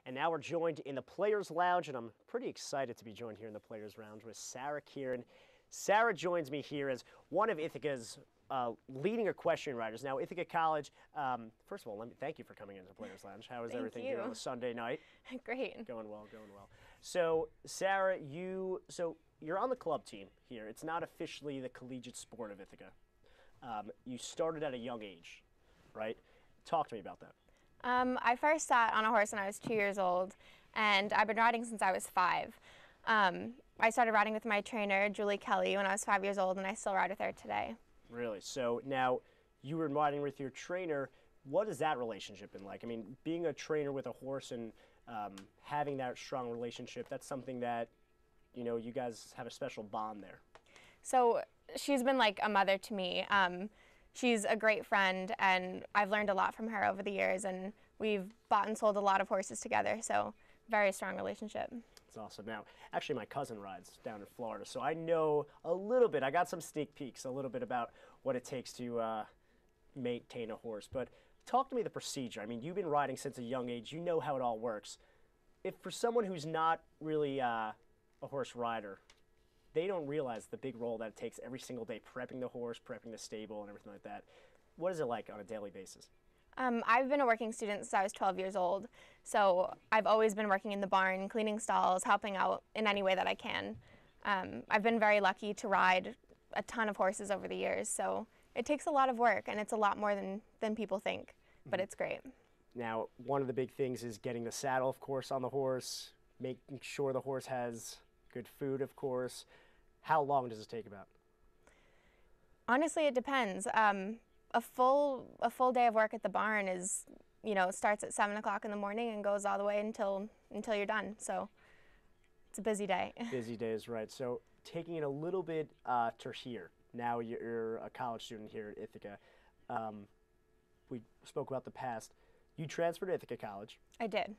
And now we're joined in the Players Lounge, and I'm pretty excited to be joined here in the Players Lounge with Sarah Kieran. Sarah joins me here as one of Ithaca's leading equestrian riders. Now, Ithaca College, first of all, let me thank you for coming into the Players Lounge. How is everything here on a Sunday night? Great. Going well, going well. So, Sarah, you're on the club team here. It's not officially the collegiate sport of Ithaca. You started at a young age, right? Talk to me about that. I first sat on a horse when I was 2 years old, and I've been riding since I was 5. I started riding with my trainer, Julie Kelly, when I was 5 years old, and I still ride with her today. Really? So now you were riding with your trainer. What has that relationship been like? I mean, being a trainer with a horse and having that strong relationship, that's something that, you know, you guys have a special bond there. So she's been like a mother to me. She's a great friend, and I've learned a lot from her over the years, and we've bought and sold a lot of horses together, so very strong relationship. That's awesome. Now, actually, my cousin rides down in Florida, so I know a little bit. I got some sneak peeks, a little bit about what it takes to maintain a horse. But talk to me the procedure. I mean, you've been riding since a young age. You know how it all works. If for someone who's not really a horse rider, they don't realize the big role that it takes every single day, prepping the horse, prepping the stable, and everything like that. What is it like on a daily basis? I've been a working student since I was 12 years old, so I've always been working in the barn, cleaning stalls, helping out in any way that I can. I've been very lucky to ride a ton of horses over the years, so it takes a lot of work, and it's a lot more than people think, but it's great. Now, one of the big things is getting the saddle, of course, on the horse, making sure the horse has good food, of course. How long does it take about? Honestly, it depends. A full day of work at the barn is, starts at 7 o'clock in the morning and goes all the way until you're done. So it's a busy day. Busy day is right. So taking it a little bit to here. Now you're a college student here at Ithaca. We spoke about the past. You transferred to Ithaca College. I did.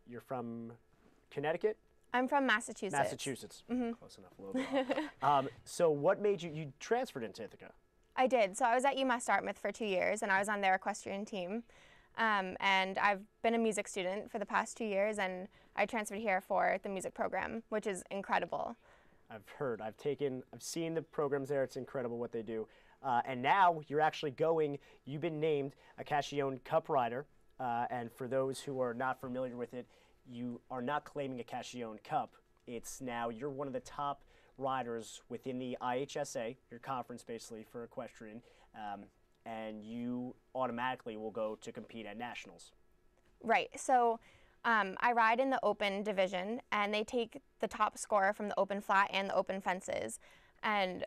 You're from Connecticut? I'm from Massachusetts. Massachusetts. Mm-hmm. Close enough, a little bit. So what made you transferred into Ithaca? I did. So I was at UMass Dartmouth for 2 years, and I was on their equestrian team. And I've been a music student for the past 2 years, and I transferred here for the music program, which is incredible. I've heard. I've seen the programs there. It's incredible what they do. And now you're actually you've been named a Cashionne Cup rider. And for those who are not familiar with it, you are not claiming a Cashionne Cup. It's now you're one of the top riders within the IHSA, your conference basically for equestrian, and you automatically will go to compete at nationals. Right. So I ride in the open division, and they take the top scorer from the open flat and the open fences, and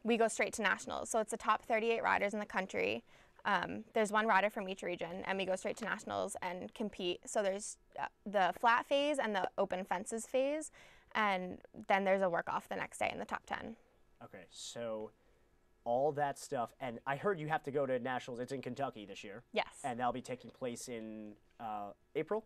we go straight to nationals. So it's the top 38 riders in the country. There's one rider from each region, and we go straight to nationals and compete. So there's the flat phase and the open fences phase, and then there's a work-off the next day in the top 10. Okay, so all that stuff, and I heard you have to go to nationals. It's in Kentucky this year. Yes. And that'll be taking place in April?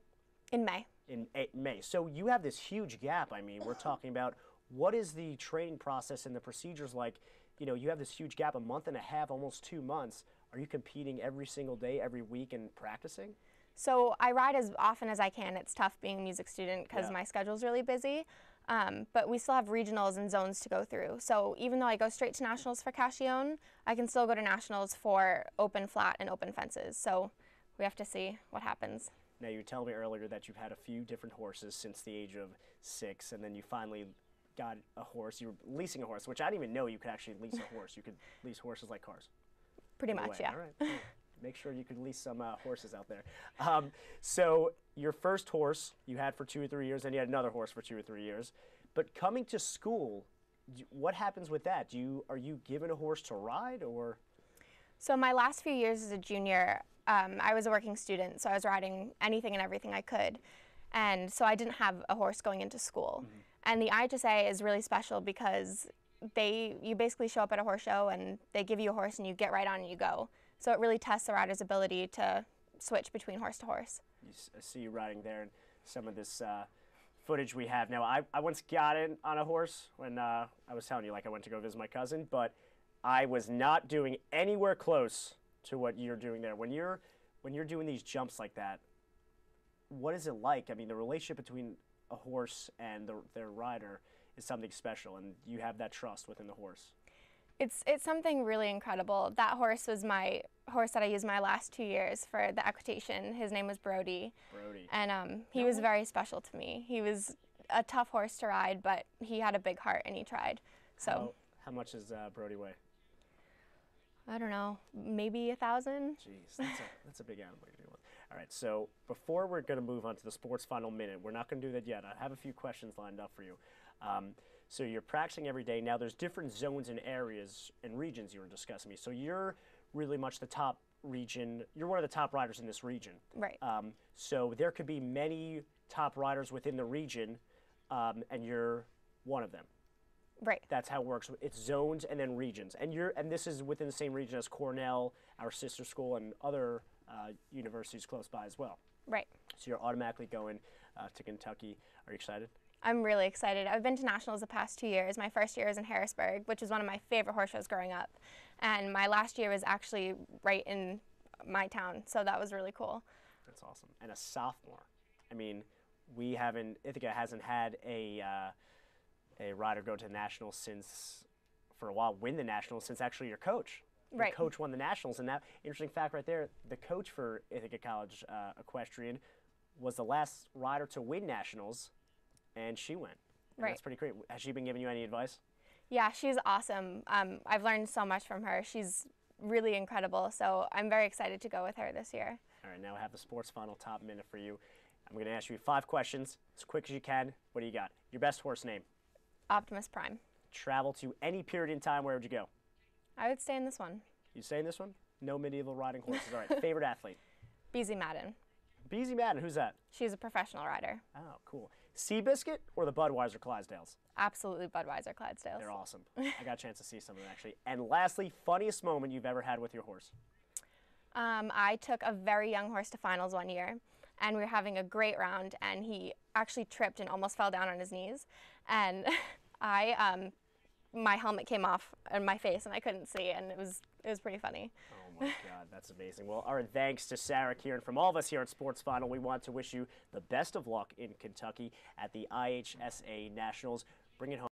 In May. In May. So you have this huge gap. I mean, we're talking about what is the training process and the procedures like? You know, you have this huge gap, a month and a half, almost 2 months. Are you competing every single day, every week, and practicing? So I ride as often as I can. It's tough being a music student because my schedule's really busy. But we still have regionals and zones to go through. So even though I go straight to nationals for Cashionne, I can still go to nationals for open flat and open fences. So we have to see what happens. Now, you were telling me earlier that you've had a few different horses since the age of 6, and then you finally got a horse. You were leasing a horse, which I didn't even know you could actually lease a horse. You could lease horses like cars. Pretty much, yeah. All right. Make sure you could lease some horses out there. So your first horse you had for 2 or 3 years, and you had another horse for 2 or 3 years. But coming to school, what happens with that? Are you given a horse to ride, or? So my last few years as a junior, I was a working student, so I was riding anything and everything I could. And so I didn't have a horse going into school. Mm-hmm. And the IHSA is really special because you basically show up at a horse show and they give you a horse and you get right on and you go. So it really tests the rider's ability to switch between horse to horse. I see you riding there, and some of this footage we have. Now, I once got in on a horse when I was telling you, like, I went to go visit my cousin, but I was not doing anywhere close to what you're doing there. When you're doing these jumps like that, what is it like? I mean, the relationship between a horse and their rider is something special, and you have that trust within the horse. It's something really incredible. That horse was my horse that I used my last 2 years for the equitation. His name was Brody. Brody. And he was very special to me. He was a tough horse to ride, but he had a big heart and he tried. So. How much does Brody weigh? I don't know, maybe 1,000. Jeez, that's a big animal. All right, so before we're going to move on to the sports final minute, we're not going to do that yet. I have a few questions lined up for you. So you're practicing every day. Now there's different zones and areas and regions you were discussing me. So you're really much the top region. You're one of the top riders in this region. Right. So there could be many top riders within the region, and you're one of them. Right. That's how it works. It's zones and then regions. And this is within the same region as Cornell, our sister school, and other universities close by as well. Right. So you're automatically going to Kentucky. Are you excited? I'm really excited. I've been to nationals the past 2 years. My first year was in Harrisburg, which is one of my favorite horse shows growing up. And my last year was actually right in my town, so that was really cool. That's awesome. And a sophomore. I mean, Ithaca hasn't had a rider go to the nationals for a while, win the nationals since actually your coach. Right. Your coach won the nationals, and that interesting fact right there, the coach for Ithaca College Equestrian was the last rider to win nationals, and she went. And right. That's pretty great. Has she been giving you any advice? Yeah, she's awesome. I've learned so much from her. She's really incredible, so I'm very excited to go with her this year. All right, now I have the sports final top minute for you. I'm going to ask you 5 questions as quick as you can. What do you got? Your best horse name? Optimus Prime. Travel to any period in time, where would you go? I would stay in this one. You stay in this one? No medieval riding horses. All right, favorite athlete? Beezy Madden. Beezy Madden, who's that? She's a professional rider. Oh, cool. Seabiscuit or the Budweiser Clydesdales? Absolutely Budweiser Clydesdales. They're awesome. I got a chance to see some of them, actually. And lastly, funniest moment you've ever had with your horse? I took a very young horse to finals one year, and we were having a great round, and he actually tripped and almost fell down on his knees. And my helmet came off on my face, and I couldn't see, and it was pretty funny. Oh my God, that's amazing. Well, our thanks to Sarah, Kieran, from all of us here at Sports Final. We want to wish you the best of luck in Kentucky at the IHSA Nationals. Bring it home.